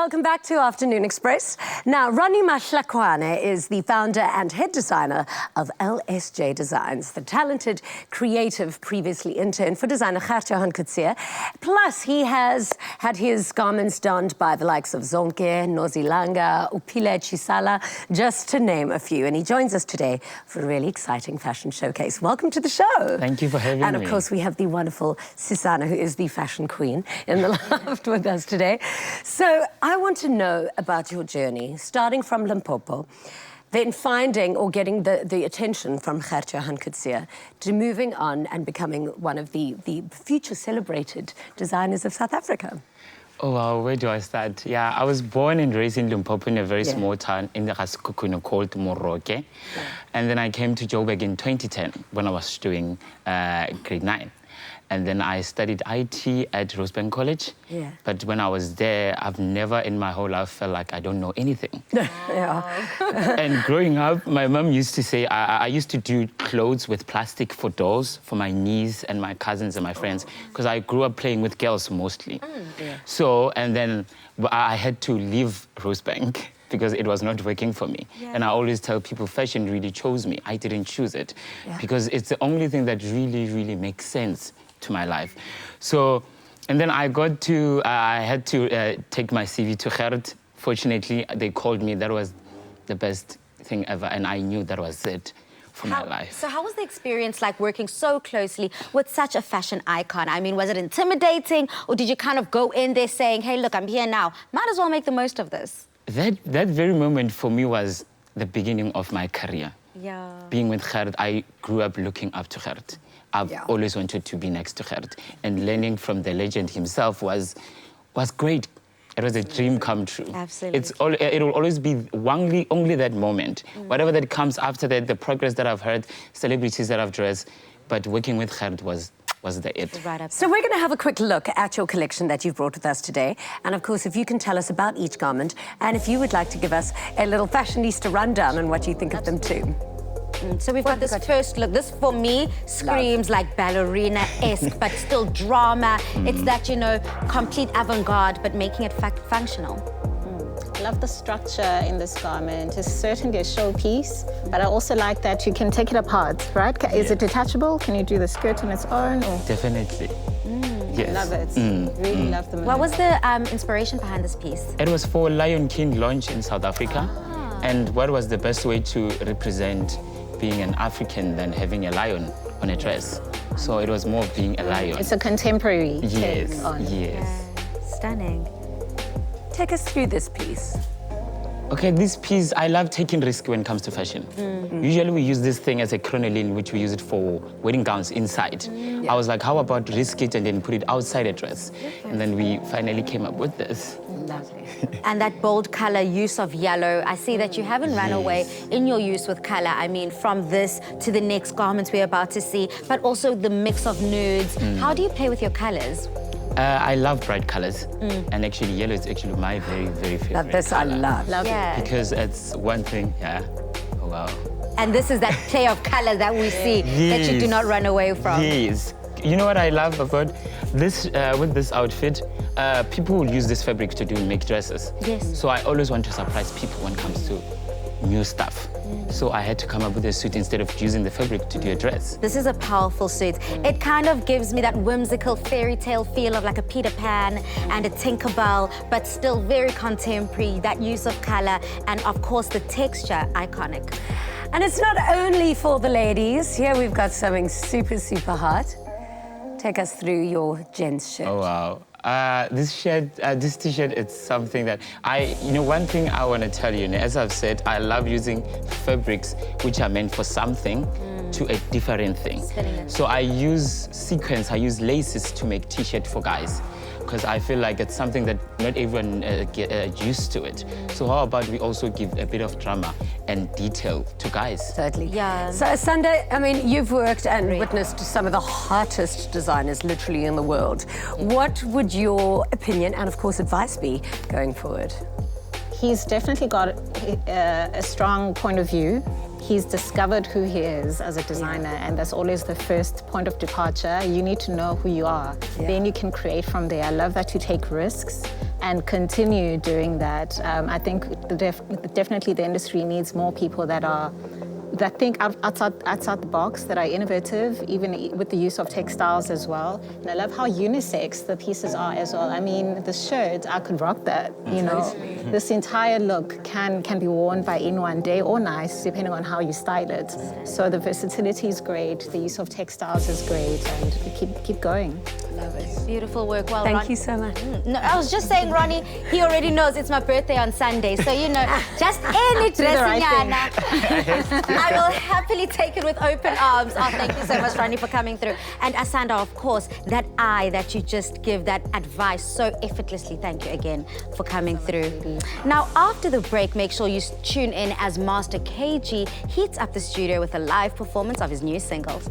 welcome back to Afternoon Express. Now, Ronie Mahlakwane is the founder and head designer of LSJ Designs, the talented, creative, previously intern for designer Gert Johan Coetzee. Plus, he has had his garments donned by the likes of Zonke, Nozilanga, Upile Chisala, just to name a few. And he joins us today for a really exciting fashion showcase. Welcome to the show. Thank you for having me. And of course, we have the wonderful Sisana, who is the fashion queen, in the loft with us today. So I want to know about your journey, starting from Limpopo, then finding or getting the attention from Gert Johan Coetzee to moving on and becoming one of the future celebrated designers of South Africa. Oh, wow, where do I start? Yeah, I was born and raised in Limpopo in a very small town in the Raskukuno called Moroko. And then I came to Joburg in 2010 when I was doing grade 9. And then I studied IT at Rosebank College. Yeah. But when I was there, I've never in my whole life felt like I don't know anything. And growing up, my mom used to say, I used to do clothes with plastic for dolls for my niece and my cousins and my friends, because I grew up playing with girls mostly. So, and then I had to leave Rosebank because it was not working for me. And I always tell people fashion really chose me. I didn't choose it because it's the only thing that really makes sense to my life. So, and then I had to take my CV to Gert. Fortunately, they called me. That was the best thing ever, and I knew that was it for my life. So how was the experience like working so closely with such a fashion icon? I mean, was it intimidating, or did you kind of go in there saying, hey, look, I'm here now, might as well make the most of this? That very moment for me was the beginning of my career. Yeah. Being with Gert, I grew up looking up to Gert. I've always wanted to be next to Gert, and learning from the legend himself was great. It was a dream come true. Absolutely. It will always be only that moment. Whatever that comes after that, the progress that I've heard, celebrities that I've dressed, but working with Gert was the it. Right up. So we're going to have a quick look at your collection that you've brought with us today. And of course, if you can tell us about each garment, and if you would like to give us a little fashionista rundown on what you think of them too. So we've got this first look. This, for me, screams like ballerina-esque, but still drama. It's that, you know, complete avant-garde, but making it functional. I love the structure in this garment. It's certainly a showpiece, but I also like that you can take it apart, right? Is it detachable? Can you do the skirt on its own? Or? Definitely. Yes. Love it. Really love the maneuver. What was the inspiration behind this piece? It was for Lion King launch in South Africa. And what was the best way to represent being an African than having a lion on a dress? So it was more being a lion. It's a contemporary take on. Yes. Stunning. Take us through this piece. Okay, this piece, I love taking risk when it comes to fashion. Usually we use this thing as a crinoline, which we use it for wedding gowns inside. I was like, how about risk it and then put it outside a dress? And then we finally came up with this. Lovely. And that bold color use of yellow, I see that you haven't run away in your use with color. I mean, from this to the next garments we're about to see, but also the mix of nudes. How do you play with your colors? I love bright colors, and actually yellow is actually my very favorite Now this color. I love. Because it's one thing, oh wow. And this is that play of color that we see that you do not run away from. Yes. You know what I love about this, with this outfit? People will use this fabric to make dresses. Yes. So I always want to surprise people when it comes to new stuff. So I had to come up with a suit instead of using the fabric to do a dress. This is a powerful suit. It kind of gives me that whimsical fairy tale feel of like a Peter Pan and a Tinkerbell, but still very contemporary, that use of color, and of course the texture, iconic. And it's not only for the ladies. Here we've got something super hot. Take us through your gents shirt. Oh, wow. This t-shirt, it's something that one thing I want to tell you, as I've said, I love using fabrics which are meant for something to a different thing. So I use sequins, I use laces to make t-shirt for guys, because I feel like it's something that not everyone get used to it. So how about we also give a bit of drama and detail to guys? Certainly. Yeah. So Sunday, I mean, you've worked and witnessed some of the hottest designers literally in the world. What would your opinion and, of course, advice be going forward? He's definitely got a strong point of view. He's discovered who he is as a designer, and that's always the first point of departure. You need to know who you are. Then you can create from there. I love that you take risks. and continue doing that. I think definitely the industry needs more people that think outside the box, that are innovative, even with the use of textiles as well. And I love how unisex the pieces are as well. I mean, the shirt, I could rock that, you know. This entire look can be worn by anyone, day or night, depending on how you style it. So the versatility is great, the use of textiles is great, and keep going. Love it. Beautiful work. Well, Thank you so much. No, I was just saying, Ronnie, he already knows it's my birthday on Sunday, so you know, just any dressing, I will happily take it with open arms. Oh, thank you so much, Ronnie, for coming through. And Asanda, of course, that eye that you just give, that advice so effortlessly. Thank you again for coming through. Now, after the break, make sure you tune in as Master KG heats up the studio with a live performance of his new singles.